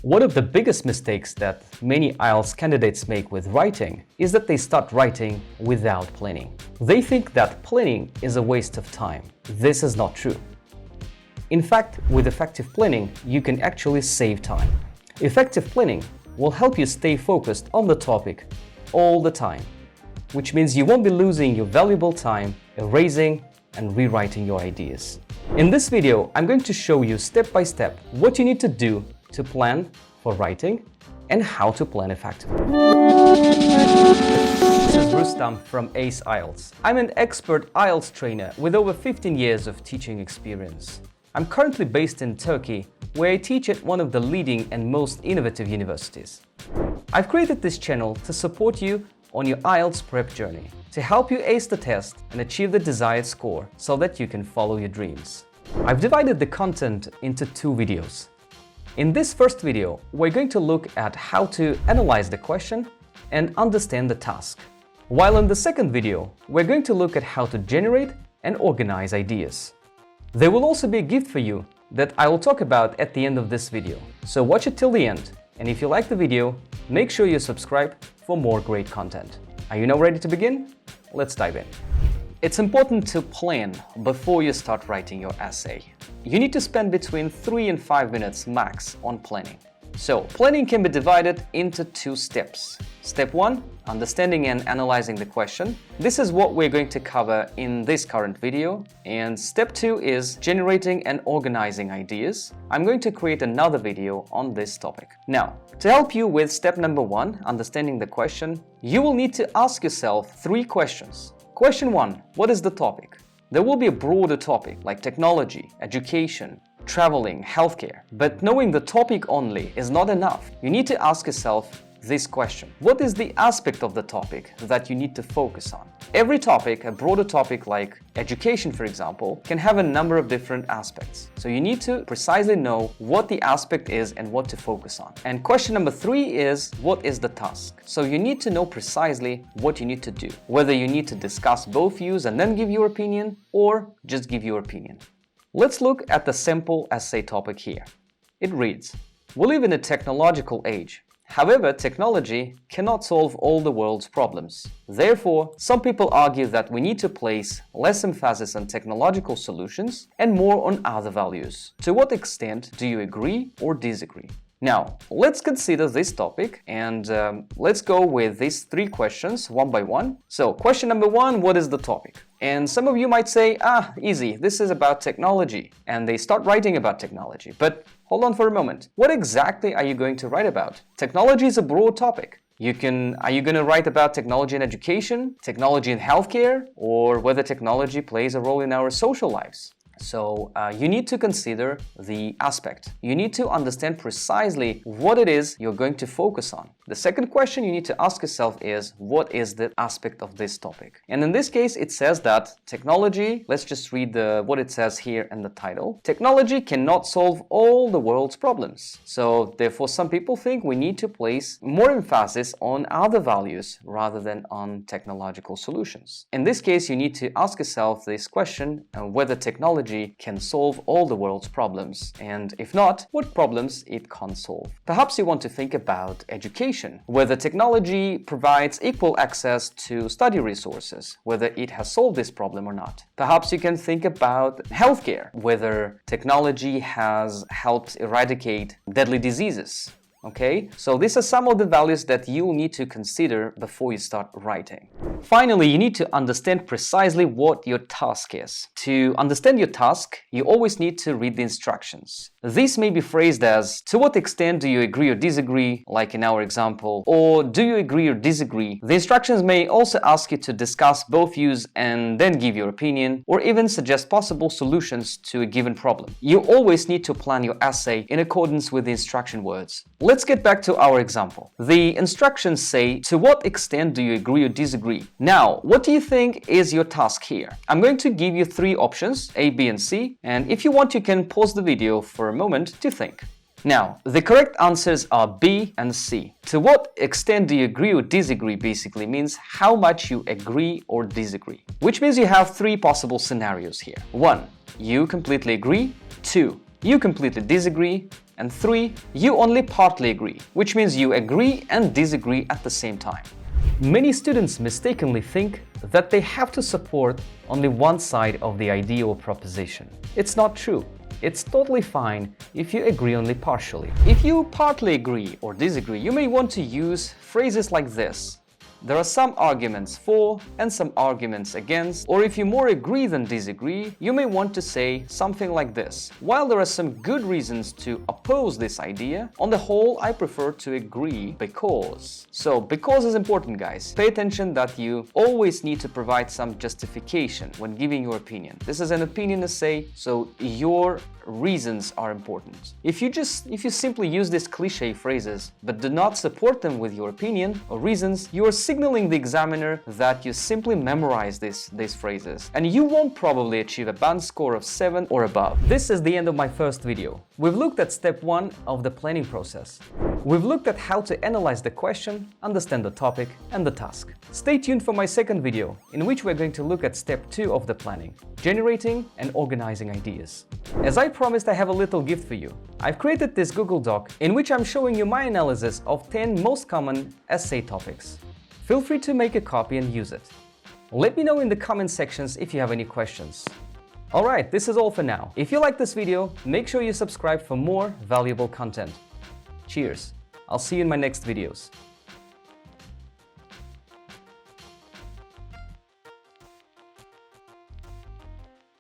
One of the biggest mistakes that many IELTS candidates make with writing is that they start writing without planning. They think that planning is a waste of time. This is not true. In fact, with effective planning, you can actually save time. Effective planning will help you stay focused on the topic all the time, which means you won't be losing your valuable time erasing and rewriting your ideas. In this video, I'm going to show you step by step what you need to do to plan for writing and how to plan effectively. This is Rustam from ACE IELTS. I'm an expert IELTS trainer with over 15 years of teaching experience. I'm currently based in Turkey, where I teach at one of the leading and most innovative universities. I've created this channel to support you on your IELTS prep journey, to help you ace the test and achieve the desired score so that you can follow your dreams. I've divided the content into 2 videos. In this first video, we're going to look at how to analyze the question and understand the task. While in the second video, we're going to look at how to generate and organize ideas. There will also be a gift for you that I will talk about at the end of this video. So watch it till the end, and if you like the video, make sure you subscribe for more great content. Are you now ready to begin? Let's dive in. It's important to plan before you start writing your essay. You need to spend between 3 and 5 minutes max on planning. So, planning can be divided into 2 steps. Step 1, understanding and analyzing the question. This is what we're going to cover in this current video. And step 2 is generating and organizing ideas. I'm going to create another video on this topic. Now, to help you with step number 1, understanding the question, you will need to ask yourself 3 questions. Question 1, what is the topic? There will be a broader topic like technology, education, traveling, healthcare. But knowing the topic only is not enough. You need to ask yourself this question. What is the aspect of the topic that you need to focus on? Every topic, a broader topic like education, for example, can have a number of different aspects. So you need to precisely know what the aspect is and what to focus on. And question number 3 is, what is the task? So you need to know precisely what you need to do. Whether you need to discuss both views and then give your opinion, or just give your opinion. Let's look at the simple essay topic here. It reads, we live in a technological age. However, technology cannot solve all the world's problems. Therefore, some people argue that we need to place less emphasis on technological solutions and more on other values. To what extent do you agree or disagree? Now, let's consider this topic and let's go with these 3 questions one by one. So, question number 1, what is the topic? And some of you might say, easy, this is about technology. And they start writing about technology. But hold on for a moment. What exactly are you going to write about? Technology is a broad topic. Are you going to write about technology in education, technology in healthcare, or whether technology plays a role in our social lives? So you need to consider the aspect. You need to understand precisely what it is you're going to focus on. The second question you need to ask yourself is, what is the aspect of this topic? And in this case, it says that technology, let's just read what it says here in the title. Technology cannot solve all the world's problems. So therefore, some people think we need to place more emphasis on other values rather than on technological solutions. In this case, you need to ask yourself this question, whether technology can solve all the world's problems, and if not, what problems it can't solve. Perhaps you want to think about education, whether technology provides equal access to study resources, whether it has solved this problem or not. Perhaps you can think about healthcare, whether technology has helped eradicate deadly diseases. Okay, so these are some of the values that you will need to consider before you start writing. Finally, you need to understand precisely what your task is. To understand your task, you always need to read the instructions. These may be phrased as, to what extent do you agree or disagree, like in our example, or do you agree or disagree? The instructions may also ask you to discuss both views and then give your opinion, or even suggest possible solutions to a given problem. You always need to plan your essay in accordance with the instruction words. Let's get back to our example. The instructions say, to what extent do you agree or disagree? Now, what do you think is your task here? I'm going to give you 3 options, A, B, and C, and if you want, you can pause the video for a moment to think. Now, the correct answers are B and C. To what extent do you agree or disagree basically means how much you agree or disagree. Which means you have 3 possible scenarios here. 1, you completely agree. 2, you completely disagree, and 3, you only partly agree, which means you agree and disagree at the same time. Many students mistakenly think that they have to support only one side of the idea or proposition. It's not true. It's totally fine if you agree only partially. If you partly agree or disagree, you may want to use phrases like this. There are some arguments for and some arguments against, or if you more agree than disagree, you may want to say something like this. While there are some good reasons to oppose this idea, on the whole, I prefer to agree because. So, because is important, guys. Pay attention that you always need to provide some justification when giving your opinion. This is an opinion essay, so your reasons are important. If you simply use these cliche phrases but do not support them with your opinion or reasons, you are signaling the examiner that you simply memorize these phrases, and you won't probably achieve a band score of 7 or above. This is the end of my first video. We've looked at step 1 of the planning process. We've looked at how to analyze the question, understand the topic, and the task. Stay tuned for my second video, in which we're going to look at step 2 of the planning, generating and organizing ideas. As I promised, I have a little gift for you. I've created this Google Doc in which I'm showing you my analysis of 10 most common essay topics. Feel free to make a copy and use it. Let me know in the comment sections if you have any questions. Alright, this is all for now. If you like this video, make sure you subscribe for more valuable content. Cheers! I'll see you in my next videos.